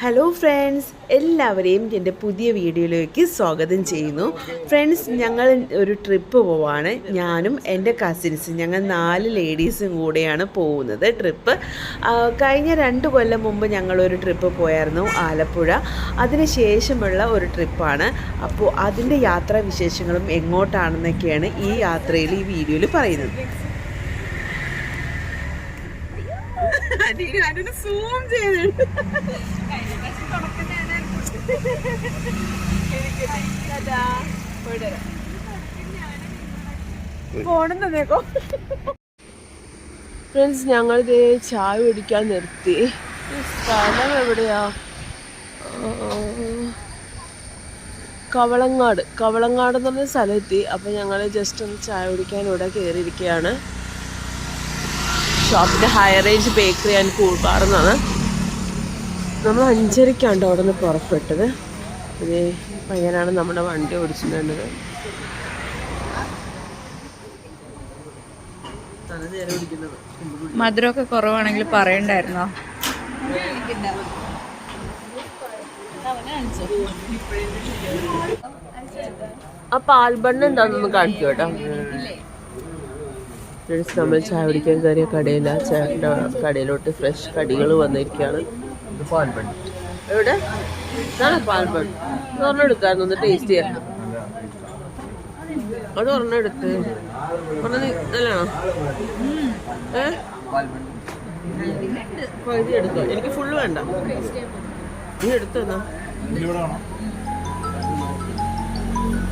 Hello friends, എല്ലാവരെയും എൻ്റെ പുതിയ വീഡിയോയിലേക്ക് സ്വാഗതം ചെയ്യുന്നു. ഫ്രണ്ട്സ്, ഞങ്ങൾ ഒരു ട്രിപ്പ് പോവാണ്. ഞാനും എൻ്റെ കസിൻസും, ഞങ്ങൾ 4 ലേഡീസും കൂടെയാണ് പോകുന്നത് ട്രിപ്പ്. കഴിഞ്ഞ 2 കൊല്ലം മുമ്പ് ഞങ്ങളൊരു ട്രിപ്പ് പോയായിരുന്നു, ആലപ്പുഴ. അതിന് ശേഷമുള്ള ഒരു ട്രിപ്പാണ്. അപ്പോൾ അതിൻ്റെ യാത്രാ വിശേഷങ്ങളും എങ്ങോട്ടാണെന്നൊക്കെയാണ് ഈ യാത്രയിൽ ഈ വീഡിയോയിൽ പറയുന്നത്. സൂം ചെയ്തിട്ട് ഫ്രണ്ട്സ്, ഞങ്ങളിത് ചായ കുടിക്കാൻ നിർത്തി. സ്ഥലം എവിടെയാ? കവളങ്ങാട് എന്ന് പറഞ്ഞ സ്ഥലമെത്തി. അപ്പം ഞങ്ങൾ ജസ്റ്റ് ഒന്ന് ചായ കുടിക്കാൻ ഇവിടെ കയറിയിരിക്കുകയാണ്. ഷോപ്പിൻ്റെ high range bakery and cool bar എന്നാണ്. നമ്മൾ 5:30 അവിടെ നിന്ന് പുറപ്പെട്ടത്. ഇത് പയ്യനാണ് നമ്മുടെ വണ്ടി ഓടിച്ചിട്ടുണ്ടത്. മധുരമൊക്കെ കുറവാണെങ്കിൽ പറയണ്ടായിരുന്നോ? ആ പാൽബണ്ണ് എന്താണെന്നൊന്ന് കാണിച്ചു കേട്ടോ. നമ്മൾ ചായ കുടിക്കാൻ കയറിയ കടയില്ല, ചേട്ടൻ്റെ കടയിലോട്ട് ഫ്രഷ് കടികൾ വന്നിരിക്കുകയാണ്. എവിടെ ഇതാണ് പാൽബൺ. ഒരെണ്ണം എടുക്കായിരുന്നു, ഒന്ന് ടേസ്റ്റ് ചെയ്യാൻ. അത് ഒരെണ്ണം എടുത്ത് നല്ലതാണോ? ഇത് എടുത്തോ, എനിക്ക് ഫുള്ള് വേണ്ട. നീ എടുത്തോന്നാ.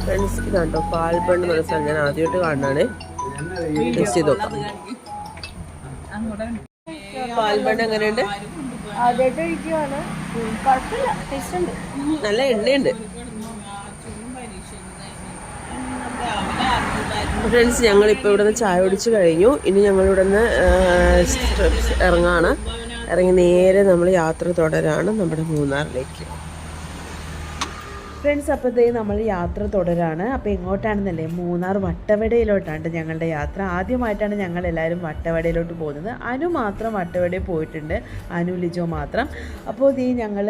ഫ്രണ്ട്സ്, ഇതാണ്ടോ പാൽബൺ എന്ന് പറഞ്ഞ സ്ഥലം. ഞാൻ ആദ്യമായിട്ട് കാണാണ്. ടേസ്റ്റ് ചെയ്ത് നോക്കാം. പാൽബൺ എങ്ങനെയുണ്ട്? നല്ല എണ്ണയുണ്ട്. ഫ്രണ്ട്സ്, ഞങ്ങളിപ്പോൾ ഇവിടെ നിന്ന് ചായ കുടിച്ച് കഴിഞ്ഞു. ഇനി ഞങ്ങളിവിടെ നിന്ന് ഇറങ്ങി നേരെ നമ്മൾ യാത്ര തുടരാണ് നമ്മുടെ മൂന്നാറിലേക്ക്. ഫ്രണ്ട്സ്, അപ്പോഴത്തേ നമ്മൾ യാത്ര തുടരാണ്. അപ്പോൾ എങ്ങോട്ടാണെന്നല്ലേ, മൂന്നാർ വട്ടവടയിലോട്ടാണ് ഞങ്ങളുടെ യാത്ര. ആദ്യമായിട്ടാണ് ഞങ്ങൾ എല്ലാവരും വട്ടവടയിലോട്ട് പോകുന്നത്. അനു മാത്രം വട്ടവടയിൽ പോയിട്ടുണ്ട്, അനു ലിജോ മാത്രം. അപ്പോൾ ഇത് ഞങ്ങൾ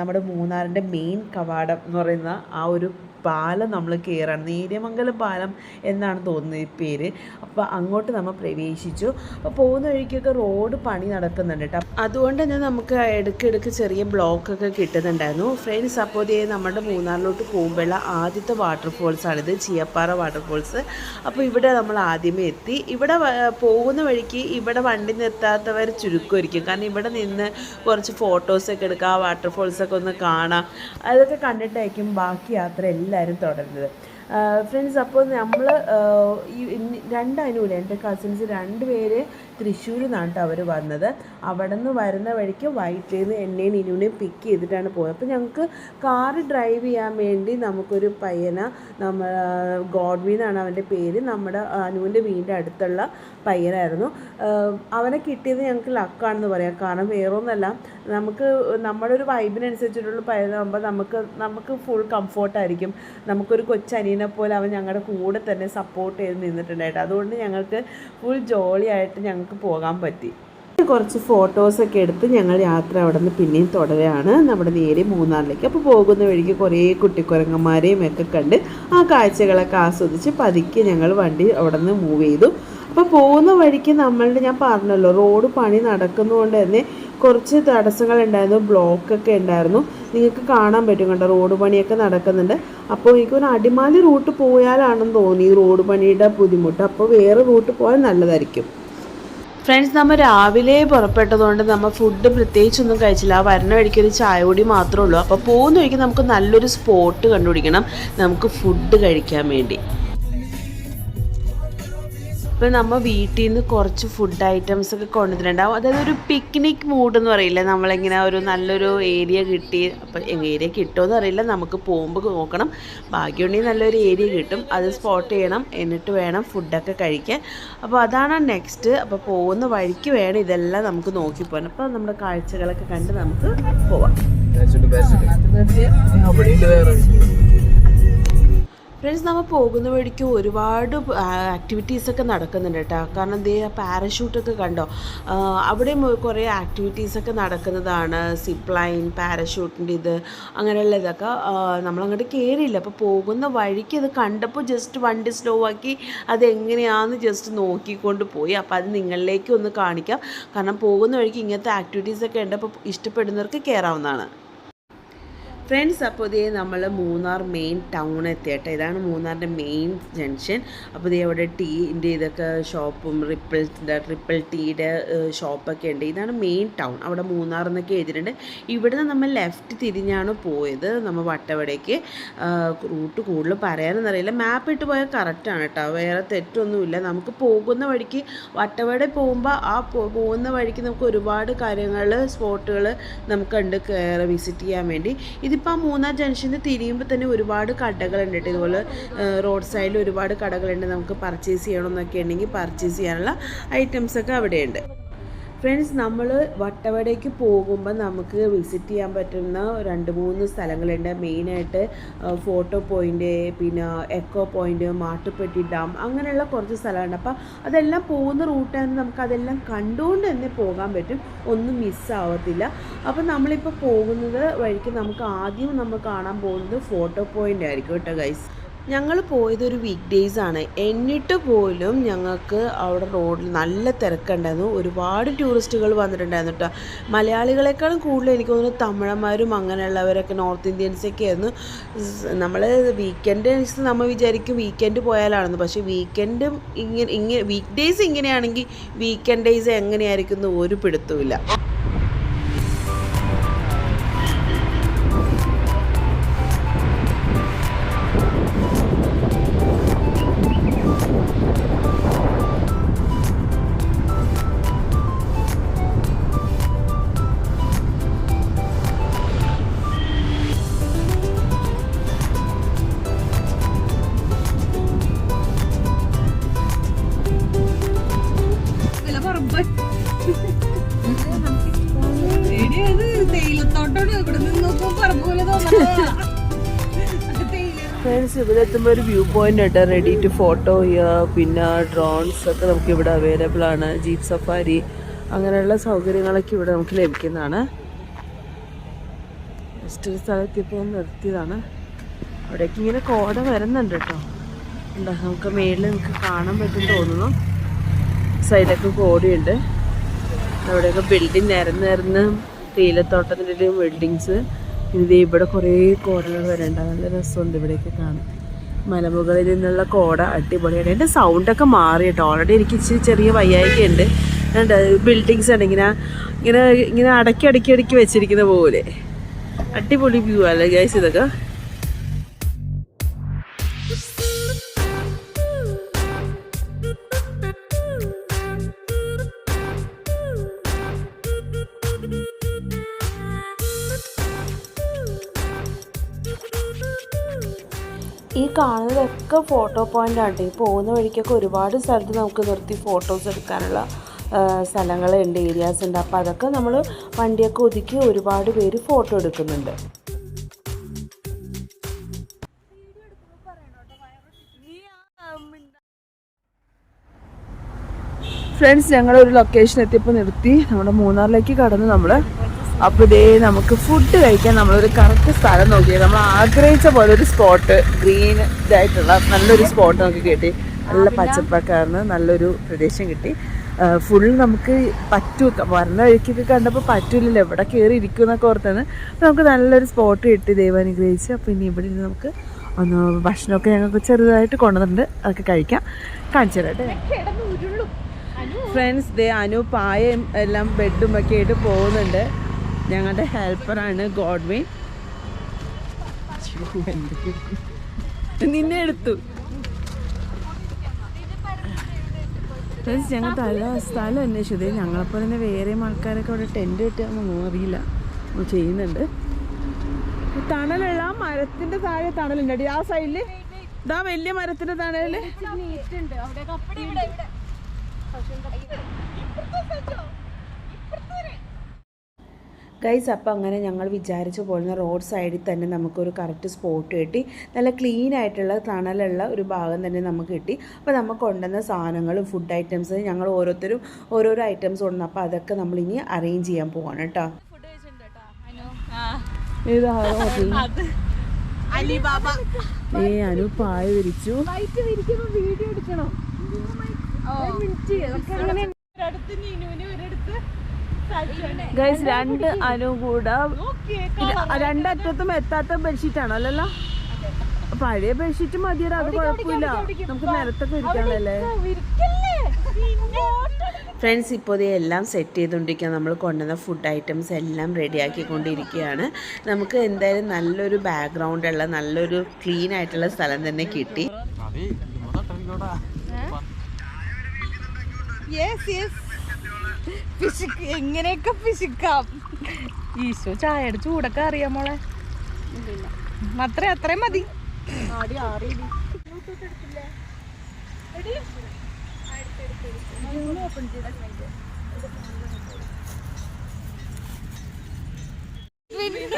നമ്മുടെ മൂന്നാറിൻ്റെ മെയിൻ കവാടം എന്ന് പറയുന്ന ആ ഒരു പാലം നമ്മൾ കയറാണ്. നേര്യമംഗലം പാലം എന്നാണ് തോന്നുന്നത് ഈ പേര്. അപ്പോൾ അങ്ങോട്ട് നമ്മൾ പ്രവേശിച്ചു. അപ്പോൾ പോകുന്ന വഴിക്കൊക്കെ റോഡ് പണി നടക്കുന്നുണ്ട് കേട്ടോ. അതുകൊണ്ട് തന്നെ നമുക്ക് ഇടയ്ക്കിടയ്ക്ക് ചെറിയ ബ്ലോക്കൊക്കെ കിട്ടുന്നുണ്ടായിരുന്നു. ഫ്രണ്ട്സ്, അപ്പോൾ ഇതേ നമ്മുടെ മൂന്നാറിലോട്ട് പോകുമ്പോഴുള്ള ആദ്യത്തെ വാട്ടർഫോൾസാണിത്, ചീയപ്പാറ വാട്ടർഫോൾസ്. അപ്പോൾ ഇവിടെ നമ്മൾ ആദ്യമേ എത്തി. ഇവിടെ പോകുന്ന വഴിക്ക് ഇവിടെ വണ്ടി നിർത്താത്തവർ ചുരുക്കമായിരിക്കും. കാരണം ഇവിടെ നിന്ന് കുറച്ച് ഫോട്ടോസൊക്കെ എടുക്കുക, ആ വാട്ടർഫോൾസൊക്കെ ഒന്ന് കാണാം. അതൊക്കെ കണ്ടിട്ടായിരിക്കും ബാക്കി യാത്ര എല്ലാവരും തുടരുന്നത്. ഫ്രണ്ട്സ്, അപ്പോൾ നമ്മൾ ഈ 2 അനുവില്ല, എൻ്റെ കസിൻസ് 2 പേര് തൃശ്ശൂരിൽ നിന്നാണ് അവർ വന്നത്. അവിടെ നിന്ന് വരുന്ന വഴിക്ക് വൈറ്റിൽ നിന്ന് എന്നെയും ഇനുവിനെയും പിക്ക് ചെയ്തിട്ടാണ് പോയത്. അപ്പോൾ ഞങ്ങൾക്ക് കാറ് ഡ്രൈവ് ചെയ്യാൻ വേണ്ടി നമുക്കൊരു പയ്യനെ, ഗോഡ്വിൻ എന്നാണ് അവൻ്റെ പേര്, നമ്മുടെ അനുവിൻ്റെ വീടിൻ്റെ അടുത്തുള്ള പയ്യനായിരുന്നു. അവനെ കിട്ടിയത് ഞങ്ങൾക്ക് ലക്കാണെന്ന് പറയാം. കാരണം വേറൊന്നുമല്ല, നമുക്ക് നമ്മുടെ ഒരു വൈബിനനുസരിച്ചിട്ടുള്ള പയ്യനാകുമ്പോൾ നമുക്ക് ഫുൾ കംഫോർട്ടായിരിക്കും. നമുക്കൊരു കൊച്ചനിയനെ പോലെ അവൻ ഞങ്ങളുടെ കൂടെ തന്നെ സപ്പോർട്ട് ചെയ്ത് നിന്നിട്ടുണ്ടായിട്ട്. അതുകൊണ്ട് ഞങ്ങൾക്ക് ഫുൾ ജോളിയായിട്ട് ഞങ്ങൾക്ക് പോകാൻ പറ്റി. കുറച്ച് ഫോട്ടോസൊക്കെ എടുത്ത് ഞങ്ങൾ യാത്ര അവിടെ നിന്ന് പിന്നെയും തുടരുകയാണ് നമ്മുടെ നേരെ മൂന്നാറിലേക്ക്. അപ്പോൾ പോകുന്ന വഴിക്ക് കുറേ കുട്ടിക്കുരങ്ങന്മാരെയും ഒക്കെ കണ്ട് ആ കാഴ്ചകളൊക്കെ ആസ്വദിച്ച് പതുക്കെ ഞങ്ങൾ വണ്ടി അവിടെ നിന്ന് മൂവ് ചെയ്തു. അപ്പോൾ പോകുന്ന വഴിക്ക് ഞാൻ പറഞ്ഞല്ലോ, റോഡ് പണി നടക്കുന്നതുകൊണ്ട് തന്നെ കുറച്ച് തടസ്സങ്ങളുണ്ടായിരുന്നു, ബ്ലോക്കൊക്കെ ഉണ്ടായിരുന്നു. നിങ്ങൾക്ക് കാണാൻ പറ്റും കണ്ടോ, റോഡ് പണിയൊക്കെ നടക്കുന്നുണ്ട്. അപ്പോൾ എനിക്കൊരു അടിമാലി റൂട്ട് പോയാലാണെന്ന് തോന്നി ഈ റോഡ് പണിയുടെ ബുദ്ധിമുട്ട്. അപ്പോൾ വേറെ റൂട്ട് പോയാൽ നല്ലതായിരിക്കും. ഫ്രണ്ട്സ്, നമ്മൾ രാവിലെ പുറപ്പെട്ടതുകൊണ്ട് നമ്മൾ ഫുഡ് പ്രത്യേകിച്ചൊന്നും കഴിച്ചില്ല. ആ വരുന്ന വഴിക്ക് ഒരു ചായ കൂടി മാത്രമേ ഉള്ളൂ. അപ്പോൾ പോകുന്ന വഴിക്ക് നമുക്ക് നല്ലൊരു സ്പോട്ട് കണ്ടുപിടിക്കണം നമുക്ക് ഫുഡ് കഴിക്കാൻ വേണ്ടി. ഇപ്പോൾ നമ്മൾ വീട്ടിൽ നിന്ന് കുറച്ച് ഫുഡ് ഐറ്റംസൊക്കെ കൊണ്ടുവന്നിട്ടുണ്ടാവും. അതായത് ഒരു പിക്നിക് മൂഡ് എന്ന് പറയില്ല, നമ്മളിങ്ങനെ ഒരു നല്ലൊരു ഏരിയ കിട്ടി. അപ്പോൾ ഏരിയ കിട്ടുമെന്ന് അറിയില്ല, നമുക്ക് പോകുമ്പോൾ നോക്കണം. ഭാഗ്യമുണ്ടെങ്കിൽ നല്ലൊരു ഏരിയ കിട്ടും, അത് സ്പോട്ട് ചെയ്യണം. എന്നിട്ട് വേണം ഫുഡൊക്കെ കഴിക്കാൻ. അപ്പോൾ അതാണ് നെക്സ്റ്റ്. അപ്പോൾ പോകുന്ന വഴിക്ക് വേണം ഇതെല്ലാം നമുക്ക് നോക്കിപ്പോകാൻ. അപ്പോൾ നമ്മുടെ കാഴ്ചകളൊക്കെ കണ്ട് നമുക്ക് പോവാം. ഫ്രണ്ട്സ്, നമ്മൾ പോകുന്ന വഴിക്ക് ഒരുപാട് ആക്ടിവിറ്റീസൊക്കെ നടക്കുന്നുണ്ട് കേട്ടോ. കാരണം ദേ പാരഷൂട്ടൊക്കെ കണ്ടോ, അവിടെ കുറേ ആക്ടിവിറ്റീസൊക്കെ നടക്കുന്നതാണ്. സിപ്പ് ലൈൻ, പാരഷൂട്ടിൻ്റെ ഇത് അങ്ങനെയുള്ള ഇതൊക്കെ നമ്മളങ്ങോട്ട് കയറിയില്ല. അപ്പോൾ പോകുന്ന വഴിക്ക് അത് കണ്ടപ്പോൾ ജസ്റ്റ് വണ്ടി സ്ലോ ആക്കി അതെങ്ങനെയാണെന്ന് ജസ്റ്റ് നോക്കിക്കൊണ്ട് പോയി. അപ്പോൾ അത് നിങ്ങളിലേക്ക് ഒന്ന് കാണിക്കാം. കാരണം പോകുന്ന വഴിക്ക് ഇങ്ങനത്തെ ആക്ടിവിറ്റീസൊക്കെ ഉണ്ട്. അപ്പോൾ ഇഷ്ടപ്പെടുന്നവർക്ക് കയറാവുന്നതാണ്. ഫ്രണ്ട്സ്, അപ്പോൾ ഇതേ നമ്മൾ മൂന്നാർ മെയിൻ ടൗൺ എത്തിയട്ടെ. ഇതാണ് മൂന്നാറിൻ്റെ മെയിൻ ജംഗ്ഷൻ. അപ്പോൾ ഇതേ അവിടെ ടീൻ്റെ ഇതൊക്കെ ഷോപ്പും ട്രിപ്പിൾ ടീയുടെ ഷോപ്പൊക്കെ ഉണ്ട്. ഇതാണ് മെയിൻ ടൗൺ. അവിടെ മൂന്നാർ എന്നൊക്കെ എഴുതിയിട്ടുണ്ട്. ഇവിടുന്ന് നമ്മൾ ലെഫ്റ്റ് തിരിഞ്ഞാണ് പോയത് നമ്മൾ വട്ടവടയ്ക്ക്. റൂട്ട് കൂടുതൽ പറയാനൊന്നറിയില്ല, മാപ്പ് ഇട്ട് പോയാൽ കറക്റ്റാണ് കേട്ടോ, വേറെ തെറ്റൊന്നുമില്ല. നമുക്ക് പോകുന്ന വഴിക്ക് വട്ടവട പോകുമ്പോൾ ആ പോകുന്ന വഴിക്ക് നമുക്ക് ഒരുപാട് കാര്യങ്ങൾ സ്പോട്ടുകൾ നമുക്കുണ്ട് കയറി വിസിറ്റ് ചെയ്യാൻ വേണ്ടി. ഇതിപ്പോൾ മൂന്നാർ ജംഗ്ഷനിൽ തിരിയുമ്പോൾ തന്നെ ഒരുപാട് കടകളുണ്ട് കേട്ടോ. ഇതുപോലെ റോഡ് സൈഡിൽ ഒരുപാട് കടകളുണ്ട്. നമുക്ക് പർച്ചേസ് ചെയ്യണമെന്നൊക്കെ ഉണ്ടെങ്കിൽ പർച്ചേസ് ചെയ്യാനുള്ള ഐറ്റംസൊക്കെ അവിടെയുണ്ട്. ഫ്രണ്ട്സ്, നമ്മൾ വട്ടവടയ്ക്ക് പോകുമ്പോൾ നമുക്ക് വിസിറ്റ് ചെയ്യാൻ പറ്റുന്ന 2-3 സ്ഥലങ്ങളുണ്ട്. മെയിനായിട്ട് ഫോട്ടോ പോയിൻ്റ്, പിന്നെ എക്കോ പോയിൻ്റ്, മാട്ടുപ്പെട്ടി ഡാം, അങ്ങനെയുള്ള കുറച്ച് സ്ഥലമുണ്ട്. അപ്പോൾ അതെല്ലാം പോകുന്ന റൂട്ടാണ്. നമുക്ക് അതെല്ലാം കണ്ടുകൊണ്ട് തന്നെ പോകാൻ പറ്റും, ഒന്നും മിസ്സാവത്തില്ല. അപ്പോൾ നമ്മളിപ്പോൾ പോകുന്നത് വഴിക്ക് നമുക്ക് ആദ്യം നമ്മൾ കാണാൻ പോകുന്നത് ഫോട്ടോ പോയിൻ്റ് ആയിരിക്കും കേട്ടോ ഗൈസ്. ഞങ്ങൾ പോയതൊരു വീക്ക് ഡേയ്സ് ആണ്. എന്നിട്ട് പോലും ഞങ്ങൾക്ക് അവിടെ റോഡിൽ നല്ല തിരക്കുണ്ടായിരുന്നു. ഒരുപാട് ടൂറിസ്റ്റുകൾ വന്നിട്ടുണ്ടായിരുന്നു കേട്ടോ. മലയാളികളെക്കാളും കൂടുതൽ എനിക്ക് തോന്നുന്നു തമിഴന്മാരും അങ്ങനെയുള്ളവരൊക്കെ, നോർത്ത് ഇന്ത്യൻസൊക്കെ ആയിരുന്നു. നമ്മൾ വീക്കെൻഡ് നമ്മൾ വിചാരിക്കും വീക്കെൻഡ് പോയാലാണെന്ന്. പക്ഷേ വീക്കെൻഡും ഇങ്ങനെ വീക്ക് ഡേയ്സ് ഇങ്ങനെയാണെങ്കിൽ വീക്കെൻഡ് ഡേയ്സ് എങ്ങനെയായിരിക്കും എന്ന് ഒരു പിടുത്തവുമില്ല. ഫ്രണ്ട്സ്, ഇവിടെ എത്തുമ്പോൾ ഒരു വ്യൂ പോയിന്റ് ഉണ്ട്, റെഡി ടു ഫോട്ടോ ചെയ്യുക. പിന്നെ ഡ്രോൺസ് ഒക്കെ നമുക്ക് ഇവിടെ അവൈലബിൾ ആണ്. ജീപ്പ് സഫാരി അങ്ങനെയുള്ള സൗകര്യങ്ങളൊക്കെ ഇവിടെ നമുക്ക് ലഭിക്കുന്നതാണ്. ജസ്റ്റ് ഒരു സ്ഥലത്തിപ്പോൾ നിർത്തിയതാണ്. അവിടേക്ക് ഇങ്ങനെ കോട വരുന്നുണ്ട് കേട്ടോ. എന്താ നമുക്ക് മേളിൽ നമുക്ക് കാണാൻ പറ്റും തോന്നുന്നു. സൈഡൊക്കെ കോടയുണ്ട്. അവിടെയൊക്കെ ബിൽഡിങ് നിരന്ന് തേയിലത്തോട്ടത്തിൻ്റെ ബിൽഡിങ്സ്. ഇത് ഇവിടെ കുറേ കോടകൾ വരേണ്ട, നല്ല രസമുണ്ട് ഇവിടെയൊക്കെ കാണാൻ. മലമുകളിൽ നിന്നുള്ള കോട അടിപൊളിയാണ്. എൻ്റെ സൗണ്ടൊക്കെ മാറി കേട്ടോ. ഓൾറെഡി എനിക്ക് ഇച്ചിരി ചെറിയ വയ്യായ്ക ഉണ്ട്. ബിൽഡിങ്സ് ആണ് ഇങ്ങനെ ഇങ്ങനെ ഇങ്ങനെ അടക്കി വെച്ചിരിക്കുന്ന പോലെ. അടിപൊളി വ്യൂ അല്ലേ ഗൈസ് ഇതൊക്കെ. ഈ കാണുന്നതൊക്കെ ഫോട്ടോ പോയിൻ്റ് ആണ്. ഈ പോകുന്ന വഴിക്കൊക്കെ ഒരുപാട് സ്ഥലത്ത് നമുക്ക് നിർത്തി ഫോട്ടോസ് എടുക്കാനുള്ള സ്ഥലങ്ങളുണ്ട്, ഏരിയാസ് ഉണ്ട്. അപ്പോൾ അതൊക്കെ നമ്മൾ വണ്ടിയൊക്കെ ഒതുക്കി ഒരുപാട് പേര് ഫോട്ടോ എടുക്കുന്നുണ്ട്. ഫ്രണ്ട്സ്, ഞങ്ങളൊരു ലൊക്കേഷൻ എത്തിയപ്പോൾ നിർത്തി നമ്മുടെ മൂന്നാറിലേക്ക് കടന്നു നമ്മൾ. അപ്പോൾ ഇതേ നമുക്ക് ഫുഡ് കഴിക്കാൻ നമ്മളൊരു കറക്റ്റ് സ്ഥലം നോക്കിയത്. നമ്മൾ ആഗ്രഹിച്ച പോലെ ഒരു സ്പോട്ട്, ഗ്രീൻ ഇതായിട്ടുള്ള നല്ലൊരു സ്പോട്ട് നമുക്ക് കിട്ടി. നല്ല പച്ചപ്പക്കാരന് നല്ലൊരു പ്രദേശം കിട്ടി. ഫുൾ നമുക്ക് വരുന്ന വഴിക്കൊക്കെ കണ്ടപ്പോൾ പറ്റൂലല്ലോ, എവിടെ കയറി ഇരിക്കും എന്നൊക്കെ ഓർത്താണ്. അപ്പോൾ നമുക്ക് നല്ലൊരു സ്പോട്ട് കിട്ടി, ദൈവം അനുഗ്രഹിച്ച്. അപ്പോൾ ഇനി ഇവിടെ നിന്ന് നമുക്ക് ഒന്ന് ഭക്ഷണമൊക്കെ ഞങ്ങൾക്ക് ചെറുതായിട്ട് കൊണ്ടുവന്നിട്ടുണ്ട്, അതൊക്കെ കഴിക്കാം. കാണിച്ചു തരാട്ടെ ഫ്രണ്ട്സ്. ദേ അനു പായയും എല്ലാം ബെഡും ഒക്കെ ആയിട്ട് പോകുന്നുണ്ട്. ഞങ്ങളുടെ ഹെൽപ്പറാണ് ഗോഡ്വിൻ. നിന്നെ എടുത്തു ഫ്രണ്ട്സ്. ഞങ്ങൾ സ്ഥലം അന്വേഷിച്ചത്. ഞങ്ങളെപ്പോലെ തന്നെ വേറെയും ആൾക്കാരൊക്കെ അവിടെ ടെൻറ്റ് കിട്ടുകയെന്നൊന്നും അറിയില്ല, ചെയ്യുന്നുണ്ട്. തണലുള്ള മരത്തിൻ്റെ താഴെ തണലുണ്ട് അടി. ആ സൈഡിൽ ഇതാ വലിയ മരത്തിൻ്റെ തണല്. ഗൈസ് അപ്പോൾ അങ്ങനെ ഞങ്ങൾ വിചാരിച്ചു പോകുന്ന റോഡ് സൈഡിൽ തന്നെ നമുക്കൊരു കറക്റ്റ് സ്പോട്ട് കിട്ടി. നല്ല ക്ലീൻ ആയിട്ടുള്ള തണലുള്ള ഒരു ഭാഗം തന്നെ നമുക്ക് കിട്ടി. അപ്പോൾ നമുക്ക് കൊണ്ടുവന്ന സാധനങ്ങളും ഫുഡ് ഐറ്റംസ് ഞങ്ങൾ ഓരോരുത്തരും ഓരോരോ ഐറ്റംസ് കൊണ്ടുവന്നു. അപ്പോൾ അതൊക്കെ നമ്മളിനി അറേഞ്ച് ചെയ്യാൻ പോവാണ് കേട്ടോ. അനു പായ വിരിച്ചു. ഗൈസ് 2 അനു കൂടെ 2 അറ്റത്തും എത്താത്ത ബെഡ്ഷീറ്റാണോ അല്ലല്ലോ? പഴയ ബെഡ്ഷീറ്റ് മതിയടാ, അത് കുഴപ്പമില്ല, നമുക്ക് നിലത്തൊക്കെ ഇരിക്കാനല്ലേ. ഫ്രണ്ട്സ് ഇപ്പോൾ എല്ലാം സെറ്റ് ചെയ്തുകൊണ്ടിരിക്കുക. നമ്മൾ കൊണ്ടുവന്ന ഫുഡ് ഐറ്റംസ് എല്ലാം റെഡിയാക്കിക്കൊണ്ടിരിക്കുകയാണ്. നമുക്ക് എന്തായാലും നല്ലൊരു ബാക്ക്ഗ്രൗണ്ടുള്ള നല്ലൊരു ക്ലീൻ ആയിട്ടുള്ള സ്ഥലം തന്നെ കിട്ടി. എങ്ങനെയൊക്കെ പിശിക്കാം. ഈശോ ചായയുടെ ചൂടൊക്കെ അറിയാം മോളെ. അത്രയും മതി.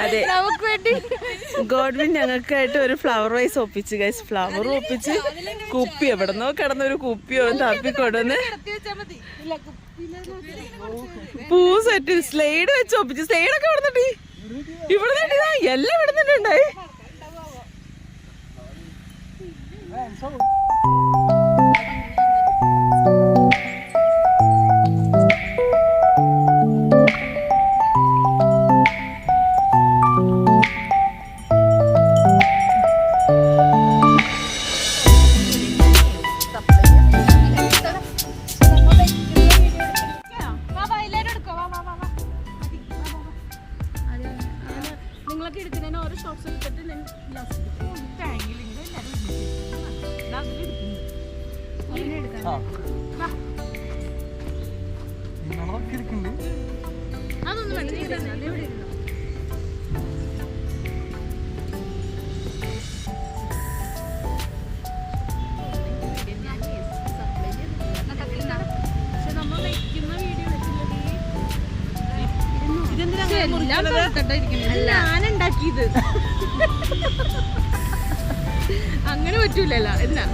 അതെ, ഗോഡ്വിൻ ഞങ്ങൾക്കായിട്ട് ഒരു ഫ്ലവർ വൈസ് ഒപ്പിച്ച് ഗൈസ്. ഫ്ലവർ ഒപ്പിച്ച് കുപ്പി എവിടെന്നോ കിടന്നൊരു കുപ്പിയോ തപ്പിക്കൊടുന്ന് പൂ സെറ്റ് സ്ലൈഡ് വെച്ച് ഒപ്പിച്ച്. സ്ലൈഡൊക്കെ ഇവിടുന്നുണ്ട്, ഇവിടെ എല്ലാം ഇവിടുന്നുണ്ടായി. ഞാനുണ്ടാക്കിയത് അങ്ങനെ പറ്റൂലല്ലോ. എന്നാ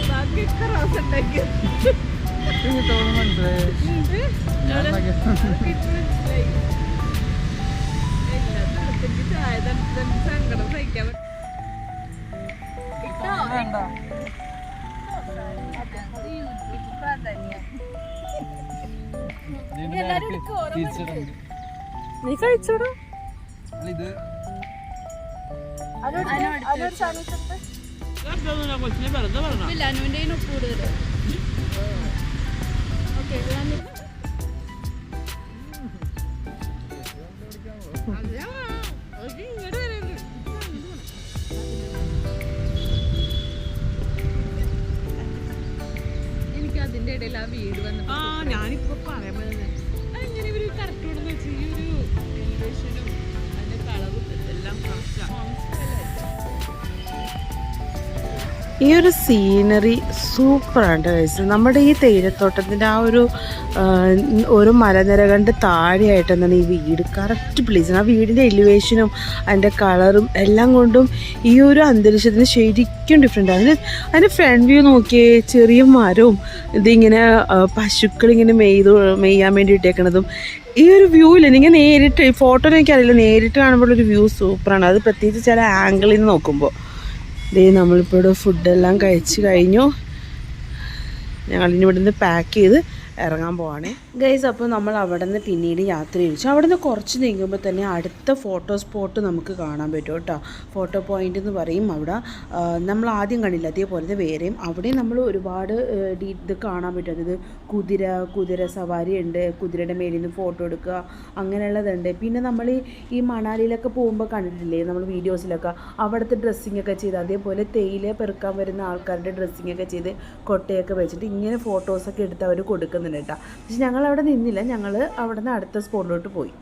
ബാക്കിയൊക്കെ റോസ് ഉണ്ടാക്കിയത് സങ്കടം സഹിക്കാൻ നീ കഴിച്ചോടാ. അനുവിന്റെ കൂടുതൽ എനിക്ക് അതിന്റെ ഇടയിൽ ആ വീട് വന്നു. ഞാനിപ്പോ പറയാൻ അങ്ങനെ ഇവര് കറക്റ്റ് ഉണ്ടെന്ന് വെച്ചാൽ ഈ ഒരു എലിവേഷനും അതിന്റെ കളറും എല്ലാം ഈ ഒരു സീനറി സൂപ്പറാണ് ഗൈസ്. നമ്മുടെ ഈ തേയിലത്തോട്ടത്തിൻ്റെ ആ ഒരു മലനിര കണ്ട് താഴെയായിട്ടെന്നാണ് ഈ വീട് കറക്റ്റ് പ്ലേസ്. ആ വീടിൻ്റെ എലിവേഷനും അതിൻ്റെ കളറും എല്ലാം കൊണ്ടും ഈ ഒരു അന്തരീക്ഷത്തിന് ശരിക്കും ഡിഫറെൻ്റ്. അതിൻ്റെ ഫ്രണ്ട് വ്യൂ നോക്കിയേ, ചെറിയ മരവും ഇതിങ്ങനെ പശുക്കളിങ്ങനെ മെയ്യാൻ വേണ്ടി ഇട്ടേക്കണതും ഈ ഒരു വ്യൂവിൽ എനിക്ക് നേരിട്ട് ഫോട്ടോയിൽ എനിക്കറിയില്ല, നേരിട്ട് കാണുമ്പോൾ ഒരു വ്യൂ സൂപ്പറാണ്. അത് പ്രത്യേകിച്ച് ചില ആംഗിളിൽ നിന്ന് നോക്കുമ്പോൾ. നമ്മളിപ്പോൾ ഇവിടെ ഫുഡെല്ലാം കഴിച്ച് കഴിഞ്ഞു. ഞങ്ങളിനി ഇവിടുന്ന് പാക്ക് ചെയ്ത് ഇറങ്ങാൻ പോവാണ് ഗൈസ്. അപ്പോൾ നമ്മൾ അവിടെ നിന്ന് പിന്നീട് യാത്ര തിരിച്ചു. അവിടെ നിന്ന് കുറച്ച് നീങ്ങുമ്പോൾ തന്നെ അടുത്ത ഫോട്ടോ സ്പോട്ട് നമുക്ക് കാണാൻ പറ്റും കേട്ടോ. ഫോട്ടോ പോയിൻ്റ് എന്ന് പറയും. അവിടെ നമ്മൾ ആദ്യം കണ്ടില്ല അതേപോലത്തെ വേറെയും അവിടെയും നമ്മൾ ഒരുപാട് ഇത് കാണാൻ പറ്റും. അതായത് കുതിര സവാരി ഉണ്ട്, കുതിരയുടെ മേലിൽ നിന്ന് ഫോട്ടോ എടുക്കുക, അങ്ങനെയുള്ളതുണ്ട്. പിന്നെ നമ്മൾ ഈ മണാലിയിലൊക്കെ പോകുമ്പോൾ കണ്ടിട്ടില്ലേ നമ്മൾ വീഡിയോസിലൊക്കെ, അവിടുത്തെ ഡ്രസ്സിങ് ഒക്കെ ചെയ്ത് അതേപോലെ തേയില പെറുക്കാൻ വരുന്ന ആൾക്കാരുടെ ഡ്രസ്സിങ് ഒക്കെ ചെയ്ത് കൊട്ടയൊക്കെ വെച്ചിട്ട് ഇങ്ങനെ ഫോട്ടോസൊക്കെ എടുത്ത് അവർ കൊടുക്കുന്നുണ്ട് കേട്ടോ. പക്ഷെ ഞങ്ങൾ അവിടെ നിന്നില്ല, ഞങ്ങൾ അവിടെ നിന്ന് അടുത്ത സ്പോട്ടിലോട്ട് പോയി.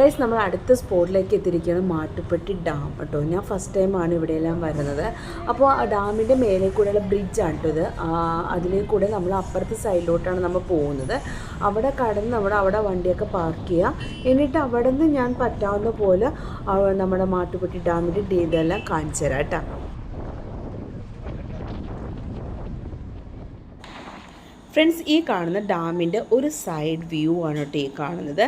ഗൈസ് നമ്മൾ അടുത്ത സ്പോട്ടിലേക്ക് എത്തിയിരിക്കുകയാണ് മാട്ടുപ്പെട്ടി ഡാം കേട്ടോ. ഞാൻ ഫസ്റ്റ് ടൈമാണ് ഇവിടെയെല്ലാം വരുന്നത്. അപ്പോൾ ആ ഡാമിൻ്റെ മേലെ കൂടെയുള്ള ബ്രിഡ്ജാണ് കേട്ടോ ഇത്. അതിലേ കൂടെ നമ്മൾ അപ്പുറത്തെ സൈഡിലോട്ടാണ് നമ്മൾ പോകുന്നത്. അവിടെ കടന്ന് അവിടെ വണ്ടിയൊക്കെ പാർക്ക് ചെയ്യുക. എന്നിട്ട് അവിടെ നിന്ന് ഞാൻ പറ്റാവുന്ന പോലെ നമ്മുടെ മാട്ടുപ്പെട്ടി ഡാമിൻ്റെ ഇതെല്ലാം കാണിച്ചു തരാം കേട്ടോ. ഫ്രണ്ട്സ്, ഈ കാണുന്ന ഡാമിൻ്റെ ഒരു സൈഡ് വ്യൂ ആണ് കേട്ടോ ഈ കാണുന്നത്.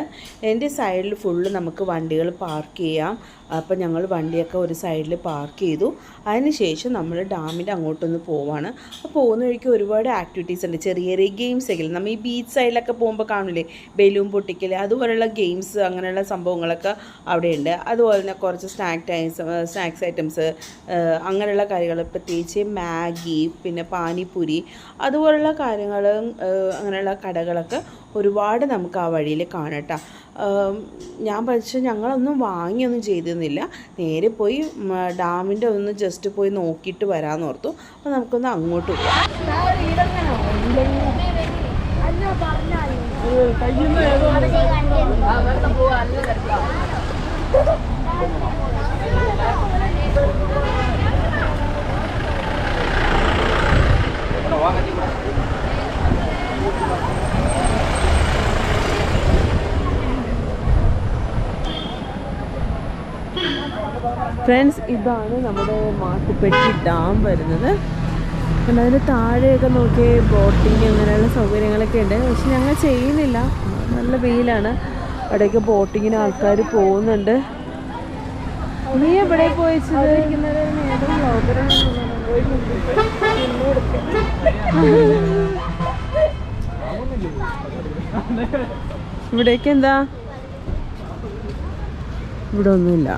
എൻ്റെ സൈഡിൽ ഫുള്ള് നമുക്ക് വണ്ടികൾ പാർക്ക് ചെയ്യാം. അപ്പോൾ ഞങ്ങൾ വണ്ടിയൊക്കെ ഒരു സൈഡിൽ പാർക്ക് ചെയ്തു. അതിനുശേഷം നമ്മൾ ഡാമിൻ്റെ അങ്ങോട്ടൊന്ന് പോവാണ്. അപ്പോൾ പോകുന്ന വഴിക്ക് ഒരുപാട് ആക്ടിവിറ്റീസ് ഉണ്ട്. ചെറിയ ചെറിയ ഗെയിംസ് ഒക്കെ നമ്മൾ ഈ ബീച്ച് സൈഡിലൊക്കെ പോകുമ്പോൾ കാണില്ലേ, ബലൂൺ പൊട്ടിക്കൽ, അതുപോലെയുള്ള ഗെയിംസ്, അങ്ങനെയുള്ള സംഭവങ്ങളൊക്കെ അവിടെയുണ്ട്. അതുപോലെ തന്നെ കുറച്ച് സ്നാക്സ് ഐറ്റംസ് അങ്ങനെയുള്ള കാര്യങ്ങൾ, പ്രത്യേകിച്ച് മാഗി, പിന്നെ പാനിപ്പൂരി, അതുപോലുള്ള കാര്യങ്ങൾ, അങ്ങനെയുള്ള കടകളൊക്കെ ഒരുപാട് നമുക്ക് ആ വഴിയിൽ കാണട്ടോ. ഞാൻ പക്ഷേ ഞങ്ങളൊന്നും വാങ്ങിയൊന്നും ചെയ്തിരുന്നില്ല. നേരെ പോയി ഡാമിൻ്റെ ഒന്ന് ജസ്റ്റ് പോയി നോക്കിയിട്ട് വരാമെന്ന് ഓർത്തു. അപ്പോൾ നമുക്കൊന്ന് അങ്ങോട്ട് പോകാം. ഫ്രണ്ട്സ്, ഇതാണ് നമ്മുടെ മാട്ടുപ്പെട്ടി ഡാം വരുന്നത്. പിന്നെ അതിന് താഴെയൊക്കെ നോക്കി ബോട്ടിങ് അങ്ങനെയുള്ള സൗകര്യങ്ങളൊക്കെ ഉണ്ട്. പക്ഷെ ഞങ്ങൾ ചെയ്യുന്നില്ല, നല്ല വെയിലാണ്. അവിടെയൊക്കെ ബോട്ടിങ്ങിന് ആൾക്കാർ പോകുന്നുണ്ട്. നീ എവിടെ പോയിച്ചത്? ഇവിടേക്ക് എന്താ? ഇവിടെ ഒന്നുമില്ല.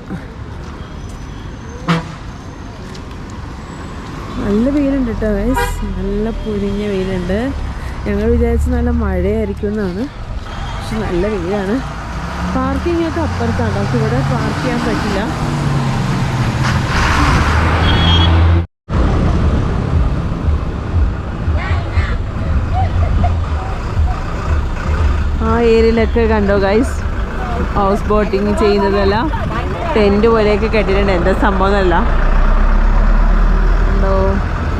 നല്ല വെയിലുണ്ട് കേട്ടോ ഗൈസ്, നല്ല പൊരിഞ്ഞ വെയിലുണ്ട്. ഞങ്ങൾ വിചാരിച്ച് നല്ല മഴയായിരിക്കും എന്നാണ്, പക്ഷെ നല്ല വെയിലാണ്. പാർക്കിംഗ് ഒക്കെ അപ്പുറത്താണ്, പക്ഷെ ഇവിടെ പാർക്ക് ചെയ്യാൻ പറ്റില്ല. ആ ഏരിയയിലൊക്കെ കണ്ടോ ഗൈസ്, ഹൗസ് ബോട്ടിങ് ചെയ്യുന്നതല്ല, ടെൻറ്റ് പോലെയൊക്കെ കെട്ടിയിട്ടുണ്ട്. എന്താ സംഭവം എന്നല്ല ഉണ്ടോ.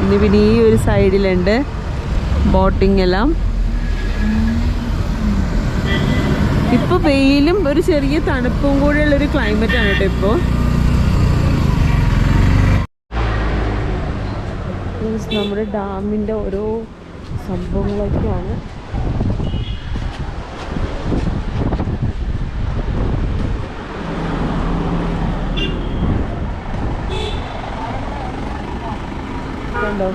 ഇനി പിന്നെ ഈ ഒരു സൈഡിലുണ്ട് ബോട്ടിങ് എല്ലാം. ഇപ്പോൾ വെയിലും ഒരു ചെറിയ തണുപ്പും കൂടെയുള്ളൊരു ക്ലൈമറ്റാണ് കേട്ടോ ഇപ്പോൾ. നമ്മുടെ ഡാമിൻ്റെ ഓരോ സംഭവങ്ങളൊക്കെയാണ്. കണ്ടോ,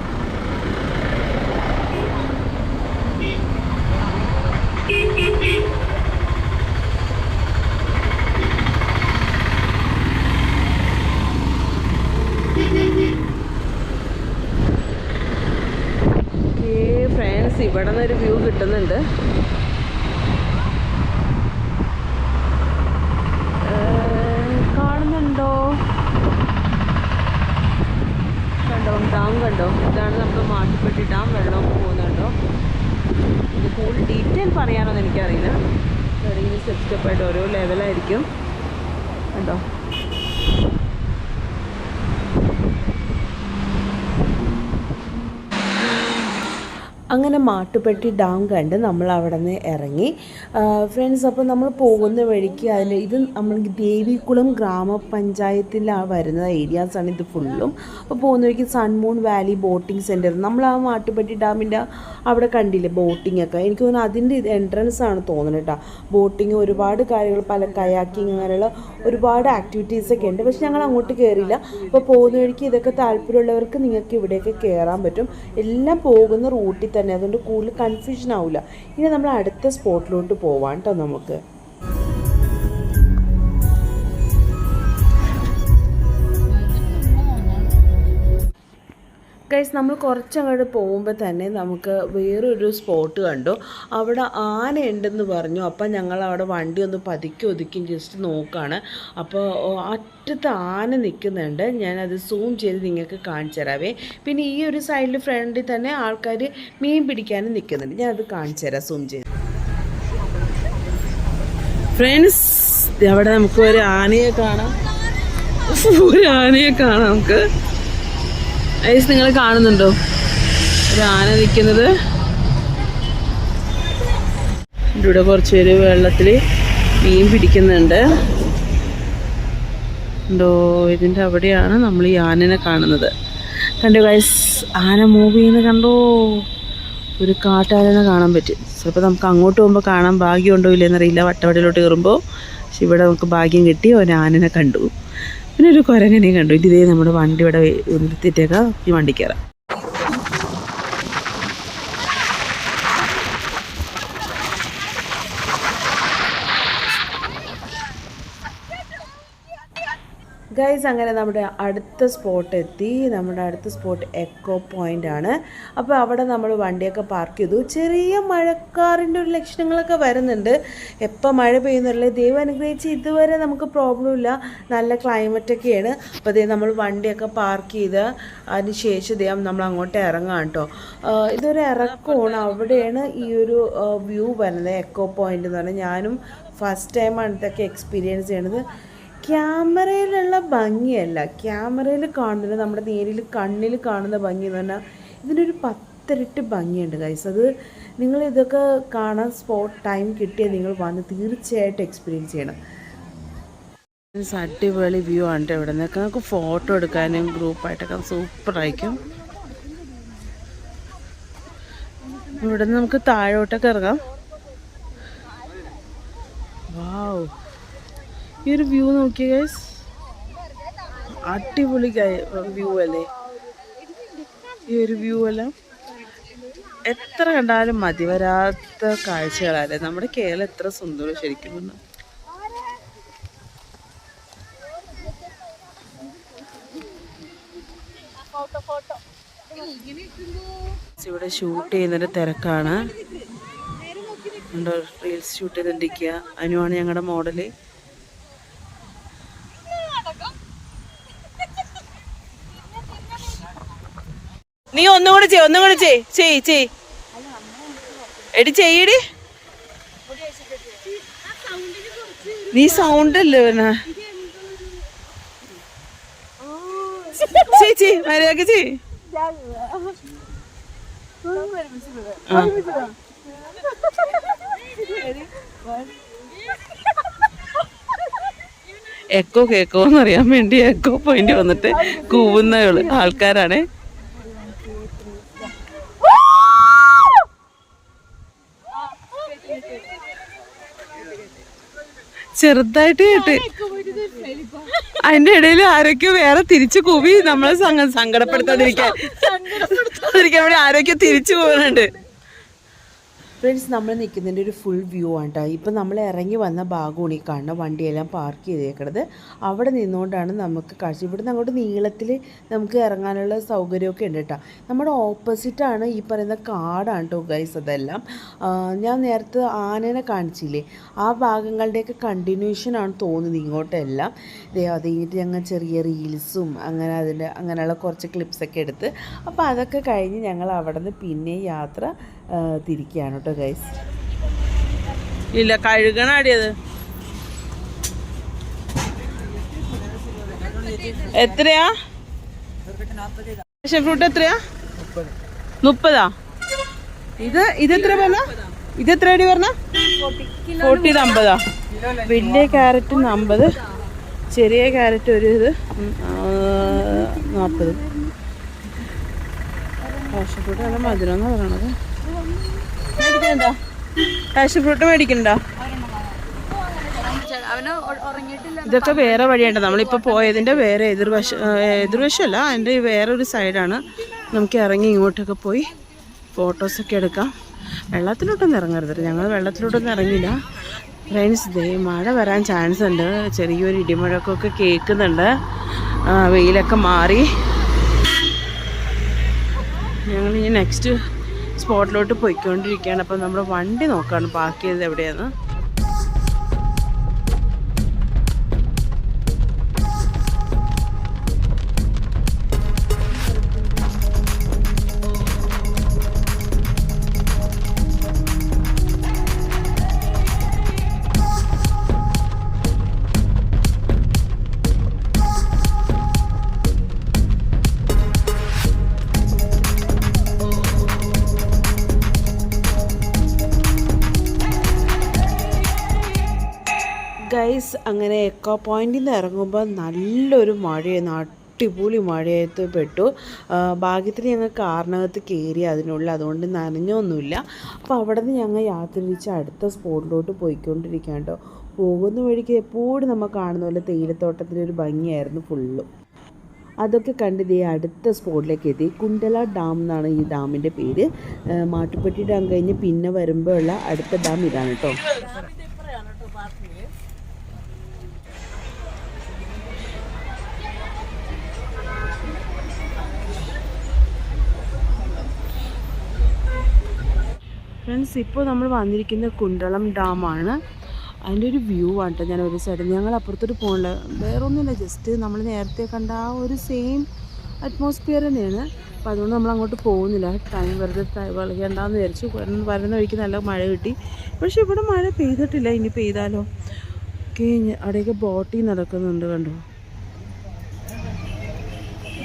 ഫ്രണ്ട്സ്, ഇവിടെ നിന്നൊരു വ്യൂ കിട്ടുന്നുണ്ട്. കാണുന്നുണ്ടോ? കണ്ടോ ഡാം കണ്ടോ? ഇതാണ് നമ്മുടെ മാട്ടുപ്പെട്ടി ഡാം. വെള്ളമൊക്കെ പോകുന്നുണ്ടോ? ഇത് കൂടുതൽ ഡീറ്റെയിൽ പറയാനൊന്നും എനിക്കറിയില്ല. ഇങ്ങനെ സ്റ്റെപ്പ് സ്റ്റെപ്പായിട്ട് ഓരോ ലെവലായിരിക്കും. കണ്ടോ? അങ്ങനെ മാട്ടുപ്പെട്ടി ഡാം കണ്ട് നമ്മൾ അവിടെ നിന്ന് ഇറങ്ങി ഫ്രണ്ട്സ്. അപ്പോൾ നമ്മൾ പോകുന്ന വഴിക്ക് ഇത് നമ്മൾ ദേവികുളം ഗ്രാമപഞ്ചായത്തിലാണ് വരുന്ന ഏരിയാസാണ് ഇത് ഫുള്ളും. അപ്പോൾ പോകുന്ന വഴിക്ക് സൺമൂൺ വാലി ബോട്ടിംഗ് സെൻറ്റർ, നമ്മൾ ആ മാട്ടുപ്പെട്ടി ഡാമിൻ്റെ അവിടെ കണ്ടില്ലേ ബോട്ടിംഗ് ഒക്കെ. എനിക്ക് തോന്നുന്നു അതിൻ്റെ എൻട്രൻസ് ആണ് തോന്നുന്നത് കേട്ടോ. ബോട്ടിങ് ഒരുപാട് കാര്യങ്ങൾ, പല കയാക്കിങ് അങ്ങനെയുള്ള ഒരുപാട് ആക്ടിവിറ്റീസൊക്കെ ഉണ്ട്. പക്ഷെ ഞങ്ങൾ അങ്ങോട്ട് കയറിയില്ല. അപ്പോൾ പോകുന്ന വഴിക്ക് ഇതൊക്കെ താല്പര്യമുള്ളവർക്ക് നിങ്ങൾക്ക് ഇവിടെയൊക്കെ കയറാൻ പറ്റും. എല്ലാം പോകുന്ന റൂട്ടിൽ തന്നെ, അതുകൊണ്ട് കൂടുതൽ കൺഫ്യൂഷൻ ആവില്ല. ഇനി നമ്മൾ അടുത്ത സ്പോട്ടിലോട്ട് പോവാം കേട്ടോ. നമുക്ക് ഗൈസ്, നമ്മൾ കുറച്ചങ്ങോട്ട് പോകുമ്പോൾ തന്നെ നമുക്ക് വേറൊരു സ്പോട്ട് കണ്ടു. അവിടെ ആന ഉണ്ടെന്ന് പറഞ്ഞു. അപ്പം ഞങ്ങൾ അവിടെ വണ്ടി ഒന്ന് പതുക്കി ഒതുക്കി ജസ്റ്റ് നോക്കുകയാണ്. അപ്പോൾ അറ്റത്ത് ആന നിൽക്കുന്നുണ്ട്. ഞാനത് സൂം ചെയ്ത് നിങ്ങൾക്ക് കാണിച്ചു തരാവേ. പിന്നെ ഈ ഒരു സൈഡിൽ ഫ്രണ്ടിൽ തന്നെ ആൾക്കാർ മീൻ പിടിക്കാനും നിൽക്കുന്നുണ്ട്. ഞാനത് കാണിച്ചു തരാം സൂം ചെയ്ത്. ഫ്രണ്ട്സ്, അവിടെ നമുക്ക് ഒരു ആനയെ കാണാം. നമുക്ക് ഐസ് നിങ്ങൾ കാണുന്നുണ്ടോ ഒരു ആന നിൽക്കുന്നത്? ഇവിടെ കുറച്ച് പേര് വെള്ളത്തിൽ മീൻ പിടിക്കുന്നുണ്ട്. ഉണ്ടോ? ഇതിൻ്റെ അവിടെയാണ് നമ്മൾ ഈ ആനനെ കാണുന്നത്. കണ്ടോ ഗൈസ്, ആന മൂവ് ചെയ്യുന്നത് കണ്ടോ? ഒരു കാട്ടാനനെ കാണാൻ പറ്റും. ചിലപ്പോൾ നമുക്ക് അങ്ങോട്ട് പോകുമ്പോൾ കാണാൻ ഭാഗ്യമുണ്ടോ ഇല്ലെന്നറിയില്ല, വട്ടവടയിലോട്ട് കയറുമ്പോൾ. പക്ഷെ ഇവിടെ നമുക്ക് ഭാഗ്യം കിട്ടി, ഒരു ആനനെ കണ്ടു. പിന്നെ ഒരു കുരങ്ങനെയും കണ്ടു. ഇതേ നമ്മുടെ വണ്ടി ഇവിടെ നിർത്തിയിട്ടേക്കാം, ഈ വണ്ടി കയറാം. ഗൈസ്, അങ്ങനെ നമ്മുടെ അടുത്ത സ്പോട്ട് എത്തി. നമ്മുടെ അടുത്ത സ്പോട്ട് എക്കോ പോയിൻ്റ് ആണ്. അപ്പോൾ അവിടെ നമ്മൾ വണ്ടിയൊക്കെ പാർക്ക് ചെയ്തു. ചെറിയ മഴക്കാറിൻ്റെ ഒരു ലക്ഷണങ്ങളൊക്കെ വരുന്നുണ്ട്. എപ്പോൾ മഴ പെയ്യുന്നില്ല, ദൈവം അനുഗ്രഹിച്ച് ഇതുവരെ നമുക്ക് പ്രോബ്ലം ഇല്ല, നല്ല ക്ലൈമറ്റൊക്കെയാണ്. അപ്പോൾ അതേ നമ്മൾ വണ്ടിയൊക്കെ പാർക്ക് ചെയ്ത് അതിന് ശേഷം നമ്മൾ അങ്ങോട്ട് ഇറങ്ങാം കേട്ടോ. ഇതൊരു ഇറക്കമാണ്. അവിടെയാണ് ഈ ഒരു വ്യൂ വരുന്നത്, എക്കോ പോയിൻ്റ് എന്ന് പറഞ്ഞാൽ. ഞാനും ഫസ്റ്റ് ടൈമാണ് ഇതൊക്കെ എക്സ്പീരിയൻസ് ചെയ്യണത്. ക്യാമറയിലുള്ള ഭംഗിയല്ല, ക്യാമറയിൽ കാണുന്നത് നമ്മുടെ നേരിൽ കണ്ണിൽ കാണുന്ന ഭംഗി എന്ന് പറഞ്ഞാൽ ഇതിനൊരു 10 ഇരട്ടി ഭംഗിയുണ്ട് ഗൈസ്. അത് നിങ്ങൾ ഇതൊക്കെ കാണാൻ സ്പോട്ട് ടൈം കിട്ടിയാൽ നിങ്ങൾ വന്ന് തീർച്ചയായിട്ടും എക്സ്പീരിയൻസ് ചെയ്യണം. അടിപൊളി വ്യൂ ആണ് ഇവിടെ നിന്നൊക്കെ. നമുക്ക് ഫോട്ടോ എടുക്കാനും ഗ്രൂപ്പായിട്ടൊക്കെ സൂപ്പറായിരിക്കും. ഇവിടെ നിന്ന് നമുക്ക് താഴോട്ടൊക്കെ ഇറങ്ങാം. വാവ്, ഈ ഒരു വ്യൂ നോക്കിയേ ഗൈസ്, അടിപൊളി വ്യൂ അല്ലേ? ഈ ഒരു വ്യൂ എല്ലാം എത്ര കണ്ടാലും മതി വരാത്ത കാഴ്ചകളല്ലേ. നമ്മുടെ കേരളം എത്ര സുന്ദരം ശരിക്കും. ഇവിടെ ഷൂട്ട് ചെയ്യുന്നതിൻ്റെ തിരക്കാണ്. Reels shoot ചെയ്തിട്ടിരിക്കുക. അനുവാണ് ഞങ്ങളുടെ മോഡല്. നീ ഒന്നുകൂടി ചെയ് എടി ചെയ്യടി. നീ സൗണ്ട് അല്ലേ പിന്നെ ചേച്ചി മര്യാദക്ക് ചെയ്. എക്കോ കേക്കോന്നറിയാൻ വേണ്ടി എക്കോ പോയിന്റ് വന്നിട്ട് കൂവുന്ന ആൾക്കാരാണ്. ചെറുതായിട്ട് കേട്ട് അതിന്റെ ഇടയിൽ ആരൊക്കെയോ വേറെ തിരിച്ചു കൂവി നമ്മളെ സങ്കടപ്പെടുത്താതിരിക്കാൻ വേണ്ടി ആരൊക്കെയോ തിരിച്ചു പോകുന്നുണ്ട്. ഫ്രണ്ട്സ്, നമ്മൾ നിൽക്കുന്നതിൻ്റെ ഒരു ഫുൾ വ്യൂ ആണ് കേട്ടോ. ഇപ്പം നമ്മൾ ഇറങ്ങി വന്ന ഭാഗമാണ് ഈ കാണുന്ന വണ്ടിയെല്ലാം പാർക്ക് ചെയ്തേക്കണത്. അവിടെ നിന്നുകൊണ്ടാണ് നമുക്ക് കാഴ്ച. ഇവിടുന്ന് അങ്ങോട്ട് നീളത്തിൽ നമുക്ക് ഇറങ്ങാനുള്ള സൗകര്യമൊക്കെ ഉണ്ട് കേട്ടോ. നമ്മുടെ ഓപ്പോസിറ്റാണ് ഈ പറയുന്ന കാടാണ് കേട്ടോ ഗൈസ്. അതെല്ലാം ഞാൻ നേരത്തെ ആനേനെ കാണിച്ചില്ലേ, ആ ഭാഗങ്ങളുടെയൊക്കെ കണ്ടിന്യൂഷനാണ് തോന്നുന്നത് ഇങ്ങോട്ടെല്ലാം. അത് കഴിഞ്ഞിട്ട് ഞങ്ങൾ ചെറിയ റീൽസും അങ്ങനെയുള്ള കുറച്ച് ക്ലിപ്സൊക്കെ എടുത്ത്, അപ്പോൾ അതൊക്കെ കഴിഞ്ഞ് ഞങ്ങൾ അവിടെ നിന്ന് പിന്നെ യാത്ര തിരിക്കുകയാണ് കേട്ടോ ഗൈസ്. ഇല്ല, കഴുകണാടിയത് എത്രയാ? പാഷൻ ഫ്രൂട്ട് എത്രയാ? 30. ഇതെത്ര പറഞ്ഞ? ഇതെത്ര അടി പറഞ്ഞ? 40 50. വലിയ ക്യാരറ്റിന് 50, ചെറിയ ക്യാരറ്റ് ഒരു 40. പാഷൻ ഫ്രൂട്ട് നല്ല മധുരം എന്നാണ് പറയണത്. മേടിക്കണ്ടോ? പാഷൻ ഫ്രൂട്ട് മേടിക്കണ്ടോ? ഇതൊക്കെ വേറെ വഴിയുണ്ട്. നമ്മളിപ്പോൾ പോയതിൻ്റെ വേറെ എതിർവശമല്ല, അതിൻ്റെ വേറൊരു സൈഡാണ്. നമുക്ക് ഇറങ്ങി ഇങ്ങോട്ടൊക്കെ പോയി ഫോട്ടോസൊക്കെ എടുക്കാം. വെള്ളത്തിലോട്ടൊന്നും ഇറങ്ങരുത്. ഞങ്ങൾ വെള്ളത്തിലോട്ടൊന്നും ഇറങ്ങില്ല ഫ്രണ്ട്സ്. മഴ വരാൻ ചാൻസ് ഉണ്ട്. ചെറിയൊരു ഇടിമഴക്കൊക്കെ കേൾക്കുന്നുണ്ട്. വെയിലൊക്കെ മാറി. ഞങ്ങളിനി നെക്സ്റ്റ് സ്പോട്ടിലോട്ട് പോയിക്കൊണ്ടിരിക്കുകയാണ്. അപ്പോൾ നമ്മുടെ വണ്ടി നോക്കാണ് പാർക്ക് ചെയ്തത് എവിടെയാണ്. ഗൈസ് അങ്ങനെ എക്കോ പോയിന്റിൽ നിന്ന് ഇറങ്ങുമ്പോൾ നല്ലൊരു മഴയായിരുന്നു, അടിപൊളി മഴയത്ത് പെട്ടു. ഭാഗ്യത്തിന് ഞങ്ങൾ കാറിനകത്ത് കയറി അതിനുള്ളിൽ, അതുകൊണ്ട് നനഞ്ഞൊന്നുമില്ല. അപ്പോൾ അവിടെ നിന്ന് ഞങ്ങൾ യാത്ര തിരിച്ച് അടുത്ത സ്പോട്ടിലോട്ട് പോയിക്കൊണ്ടിരിക്കുകയാണ് കേട്ടോ. പോകുന്ന വഴിക്ക് എപ്പോഴും നമ്മൾ കാണുന്ന പോലെ തേയിലത്തോട്ടത്തിൻ്റെ ഒരു ഭംഗിയായിരുന്നു ഫുള്ളും. അതൊക്കെ കണ്ട് ഇതേ അടുത്ത സ്പോട്ടിലേക്ക് എത്തി. കുണ്ടല ഡാം എന്നാണ് ഈ ഡാമിൻ്റെ പേര്. മാട്ടുപ്പെട്ടി ഡാം കഴിഞ്ഞ് പിന്നെ വരുമ്പോൾ ഉള്ള അടുത്ത ഡാം ഇതാണ് കേട്ടോ. ഫ്രണ്ട്സ്, ഇപ്പോൾ നമ്മൾ വന്നിരിക്കുന്ന കുണ്ടളം ഡാമാണ്. അതിൻ്റെ ഒരു വ്യൂ ആണ് കേട്ടോ. ഞാൻ ഒരു സൈഡിൽ ഞങ്ങൾ അപ്പുറത്തോട്ട് പോകണില്ല, വേറൊന്നുമില്ല, ജസ്റ്റ് നമ്മൾ നേരത്തെ കണ്ട ആ ഒരു സെയിം അറ്റ്മോസ്ഫിയർ തന്നെയാണ്. അപ്പോൾ അതുകൊണ്ട് നമ്മൾ അങ്ങോട്ട് പോകുന്നില്ല, ടൈം വെറുതെ കളയണ്ടെന്ന് വിചാരിച്ചു. വരുന്ന വഴിക്ക് നല്ല മഴ കിട്ടി, പക്ഷെ ഇവിടെ മഴ പെയ്തിട്ടില്ല. ഇനി പെയ്താലോ. ഓക്കെ, അവിടെയൊക്കെ ബോട്ടിങ് നടക്കുന്നുണ്ട്, കണ്ടോ.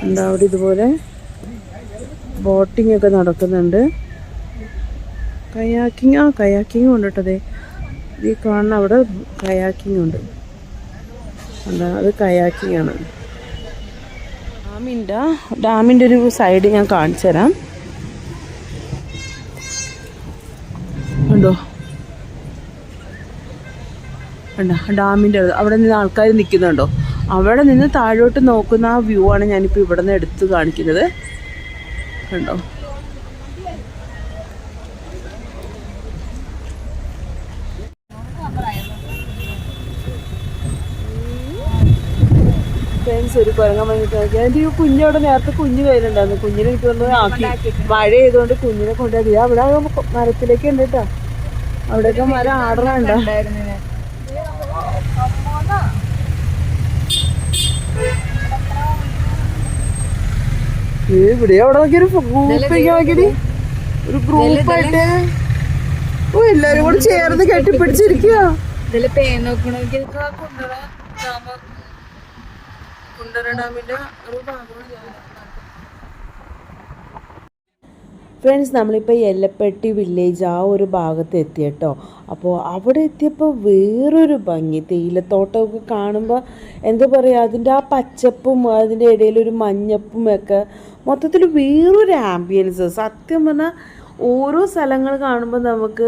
എന്താ അവിടെ ഇതുപോലെ ബോട്ടിംഗ് ഒക്കെ നടക്കുന്നുണ്ട്. കയാക്കിങ്ങും ഉണ്ട് കേട്ടോ. അതെ, ഈ കാണുന്ന അവിടെ കയാക്കിങ് ഉണ്ട്. എന്താ അത് കയാക്കിങ് ആണ്. ഡാമിൻ്റെ ഒരു സൈഡ് ഞാൻ കാണിച്ചു തരാം. ഉണ്ടോ, കണ്ടോ ഡാമിൻ്റെ അവിടെ നിന്ന് ആൾക്കാർ നിൽക്കുന്നുണ്ടോ. അവിടെ നിന്ന് താഴോട്ട് നോക്കുന്ന ആ വ്യൂ ആണ് ഞാനിപ്പോൾ ഇവിടെ നിന്ന് എടുത്ത് കാണിക്കുന്നത്, കണ്ടോ. ഫ്രണ്ട്സ്, ഒരു കുരങ്ങൻ വന്നിട്ട് നോക്കിയാൽ എൻ്റെ ഈ കുഞ്ഞവിടെ നേരത്തെ കുഞ്ഞ് കയ്യിലുണ്ടായിരുന്നു. കുഞ്ഞിനെ എനിക്ക് വന്നത് ആക്കി, മഴ ചെയ്തുകൊണ്ട് കുഞ്ഞിനെ കൊണ്ടുപോയി അവിടെ മരത്തിലേക്ക് ഉണ്ട് കേട്ടോ. അവിടെയൊക്കെ മരം ആടണുണ്ടോ. ഇവിടെ അവിടെ നോക്കിയൊരു ഗ്രൂപ്പ്, ഒരു ഗ്രൂപ്പായിട്ട് എല്ലാരും കൂടെ ചേർന്ന് കെട്ടിപ്പിടിച്ചിരിക്കുക. ഫ്രണ്ട്സ്, നമ്മളിപ്പോൾ എല്ലപ്പെട്ടി വില്ലേജ് ആ ഒരു ഭാഗത്ത് എത്തി കേട്ടോ. അപ്പോൾ അവിടെ എത്തിയപ്പോൾ വേറൊരു ഭംഗി, തേയിലത്തോട്ടമൊക്കെ കാണുമ്പോൾ എന്താ പറയുക, അതിൻ്റെ ആ പച്ചപ്പും അതിൻ്റെ ഇടയിലൊരു മഞ്ഞപ്പും ഒക്കെ മൊത്തത്തിൽ വേറൊരു ആംബിയൻസ്. സത്യം പറഞ്ഞാൽ ഓരോ സ്ഥലങ്ങൾ കാണുമ്പോൾ നമുക്ക്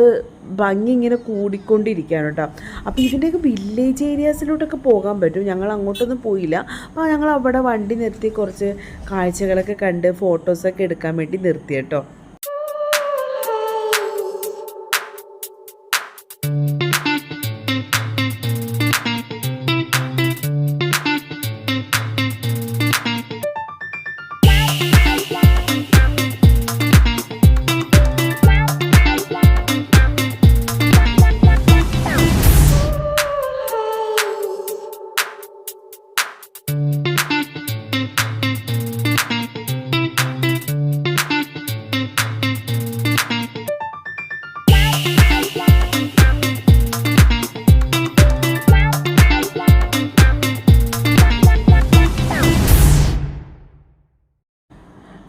ഭംഗി ഇങ്ങനെ കൂടിക്കൊണ്ടിരിക്കുകയാണ് കേട്ടോ. അപ്പോൾ ഇതിൻ്റെയൊക്കെ വില്ലേജ് ഏരിയാസിലോട്ടൊക്കെ പോകാൻ പറ്റും. ഞങ്ങൾ അങ്ങോട്ടൊന്നും പോയില്ല. അപ്പോൾ ഞങ്ങൾ അവിടെ വണ്ടി നിർത്തി കുറച്ച് കാഴ്ചകളൊക്കെ കണ്ട് ഫോട്ടോസൊക്കെ എടുക്കാൻ വേണ്ടി നിർത്തി കേട്ടോ.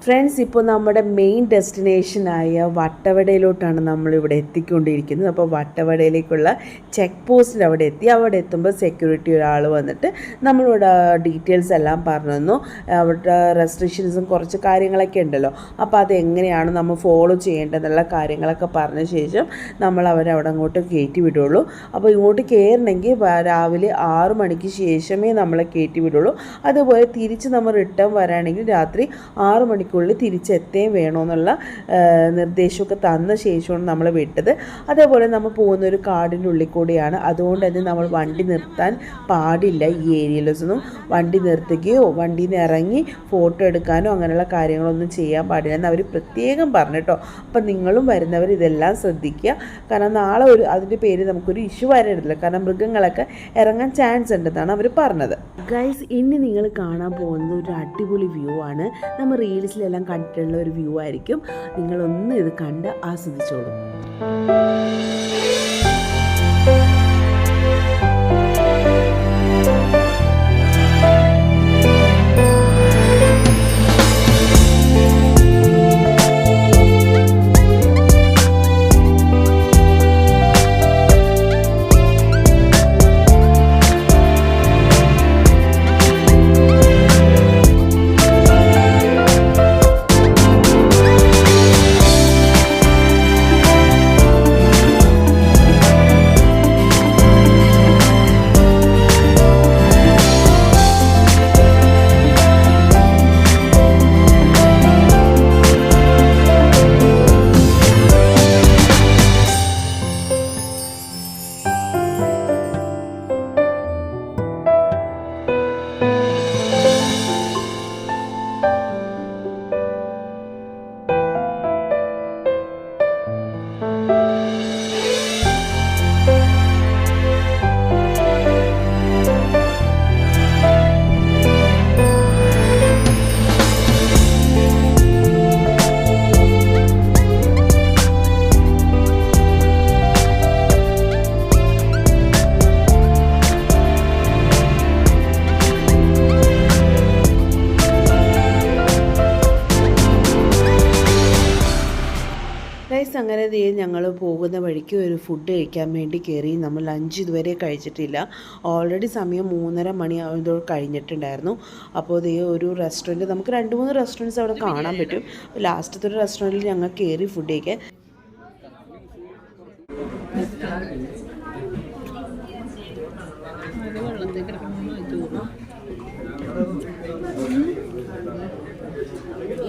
ഫ്രണ്ട്സ്, ഇപ്പോൾ നമ്മുടെ മെയിൻ ഡെസ്റ്റിനേഷനായ വട്ടവടയിലോട്ടാണ് നമ്മളിവിടെ എത്തിക്കൊണ്ടിരിക്കുന്നത്. അപ്പോൾ വട്ടവടയിലേക്കുള്ള ചെക്ക് പോസ്റ്റിൽ അവിടെ എത്തി. അവിടെ എത്തുമ്പോൾ സെക്യൂരിറ്റി ഒരാൾ വന്നിട്ട് നമ്മളോട് ഡീറ്റെയിൽസ് എല്ലാം പറഞ്ഞു തന്നു. അവിടെ റെസ്ട്രിക്ഷൻസും കുറച്ച് കാര്യങ്ങളൊക്കെ ഉണ്ടല്ലോ, അപ്പോൾ അതെങ്ങനെയാണ് നമ്മൾ ഫോളോ ചെയ്യേണ്ടതെന്നുള്ള കാര്യങ്ങളൊക്കെ പറഞ്ഞ ശേഷം നമ്മൾ അവരവിടെ അങ്ങോട്ട് കയറ്റി വിടുള്ളൂ. അപ്പോൾ ഇങ്ങോട്ട് കയറണമെങ്കിൽ രാവിലെ 6 മണിക്ക് ശേഷമേ നമ്മളെ കയറ്റി വിടുള്ളൂ. അതുപോലെ തിരിച്ച് നമ്മൾ റിട്ടേൺ വരാണെങ്കിൽ രാത്രി 6 മണിക്കുള്ളിൽ തിരിച്ചെത്തേം വേണമെന്നുള്ള നിർദ്ദേശമൊക്കെ തന്ന ശേഷമാണ് നമ്മൾ വിട്ടത്. അതേപോലെ നമ്മൾ പോകുന്ന ഒരു കാടിൻ്റെ ഉള്ളിൽ കൂടിയാണ്, അതുകൊണ്ട് തന്നെ നമ്മൾ വണ്ടി നിർത്താൻ പാടില്ല. ഈ ഏരിയയിലൊന്നും വണ്ടി നിർത്തുകയോ വണ്ടിയിൽ നിന്ന് ഇറങ്ങി ഫോട്ടോ എടുക്കാനോ അങ്ങനെയുള്ള കാര്യങ്ങളൊന്നും ചെയ്യാൻ പാടില്ല എന്ന് അവർ പ്രത്യേകം പറഞ്ഞു കേട്ടോ. അപ്പം നിങ്ങളും വരുന്നവർ ഇതെല്ലാം ശ്രദ്ധിക്കുക. കാരണം നാളെ അതിൻ്റെ പേര് നമുക്കൊരു ഇഷ്യൂ വരരുതില്ല. കാരണം മൃഗങ്ങളൊക്കെ ഇറങ്ങാൻ ചാൻസ് ഉണ്ടെന്നാണ് അവർ പറഞ്ഞത്. ഗൈസ്, ഇനി നിങ്ങൾ കാണാൻ പോകുന്നത് ഒരു അടിപൊളി വ്യൂ ആണ്. നമ്മൾ റീൽസിലെല്ലാം കണ്ടിട്ടുള്ള ഒരു വ്യൂ ആയിരിക്കും. നിങ്ങളൊന്ന് ഇത് കണ്ട് ആസ്വദിച്ചോളൂ. ഗൈസ് അങ്ങനെ ഞങ്ങൾ പോകുന്ന വഴിക്ക് ഒരു ഫുഡ് കഴിക്കാൻ വേണ്ടി കയറി. നമ്മൾ ലഞ്ച് ഇതുവരെ കഴിച്ചിട്ടില്ല. ഓൾറെഡി സമയം 3:30 മണി കഴിഞ്ഞിട്ടുണ്ടായിരുന്നു. അപ്പോൾ ഒരു റെസ്റ്റോറൻറ്റ്, നമുക്ക് 2-3 റെസ്റ്റോറൻറ്റ്സ് അവിടെ കാണാൻ പറ്റും. ലാസ്റ്റത്തെ ഒരു റെസ്റ്റോറൻറ്റിൽ ഞങ്ങൾ കയറി ഫുഡ് കഴിക്കാൻ.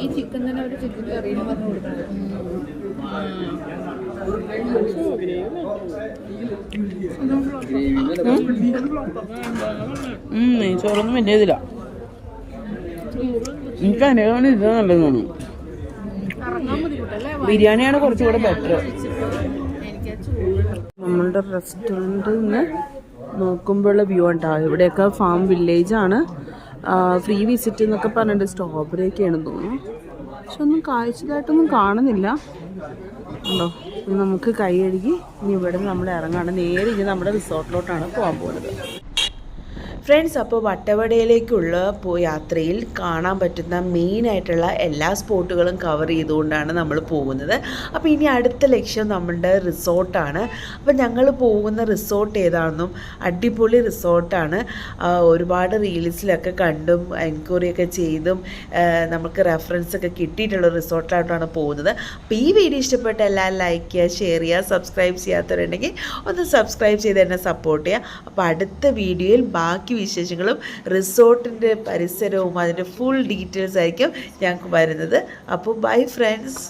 ഈ ചിക്കൻ തന്നെ ഒരു ചിക്കൻ കറിയിൽ പറഞ്ഞു കൊടുക്കണം. ചോറൊന്നും വലിയതില്ല. എനിക്ക് അതിനേക്കാണ് ഇത് നല്ലത് തോന്നുന്നു. ബിരിയാണിയാണ് കുറച്ചുകൂടെ ബെറ്റർ. നമ്മളുടെ റെസ്റ്റോറൻറ്റിൽ നിന്ന് നോക്കുമ്പോഴുള്ള വ്യൂ ഉണ്ടാവും. ഇവിടെയൊക്കെ ഫാം വില്ലേജാണ്. ഫ്രീ വിസിറ്റ് എന്നൊക്കെ പറഞ്ഞിട്ട് സ്ട്രോബെറി ഒക്കെയാണെന്ന് തോന്നുന്നു. പക്ഷെ ഒന്നും കാഴ്ചതായിട്ടൊന്നും കാണുന്നില്ല. ഉണ്ടോ? നമുക്ക് കൈ കഴുകി ഇനി ഇവിടെ നമ്മൾ ഇറങ്ങാണ്. നേരെ ഇനി നമ്മുടെ റിസോർട്ടിലോട്ടാണ് പോകാൻ പോകുന്നത്. ഫ്രണ്ട്സ്, അപ്പോൾ വട്ടവടയിലേക്കുള്ള യാത്രയിൽ കാണാൻ പറ്റുന്ന മെയിനായിട്ടുള്ള എല്ലാ സ്പോട്ടുകളും കവർ ചെയ്തുകൊണ്ടാണ് നമ്മൾ പോകുന്നത്. അപ്പോൾ ഇനി അടുത്ത ലക്ഷ്യം നമ്മളുടെ റിസോർട്ടാണ്. അപ്പോൾ ഞങ്ങൾ പോകുന്ന റിസോർട്ട് ഏതാണെന്നും അടിപൊളി റിസോർട്ടാണ്. ഒരുപാട് റീൽസിലൊക്കെ കണ്ടും എൻക്വയറിയൊക്കെ ചെയ്തും നമുക്ക് റെഫറൻസൊക്കെ കിട്ടിയിട്ടുള്ള റിസോർട്ടിലോട്ടാണ് പോകുന്നത്. അപ്പോൾ ഈ വീഡിയോ ഇഷ്ടപ്പെട്ട എല്ലാവരും ലൈക്ക് ചെയ്യുക, ഷെയർ ചെയ്യുക. സബ്സ്ക്രൈബ് ചെയ്യാത്തവരുണ്ടെങ്കിൽ ഒന്ന് സബ്സ്ക്രൈബ് ചെയ്ത് തന്നെ സപ്പോർട്ട് ചെയ്യുക. അപ്പോൾ അടുത്ത വീഡിയോയിൽ ബാക്കി വിശേഷങ്ങളും റിസോർട്ടിൻ്റെ പരിസരവും അതിൻ്റെ ഫുൾ ഡീറ്റെയിൽസ് ആയിരിക്കും ഞങ്ങൾക്ക് വരുന്നത്. അപ്പോൾ ബൈ ഫ്രണ്ട്സ്.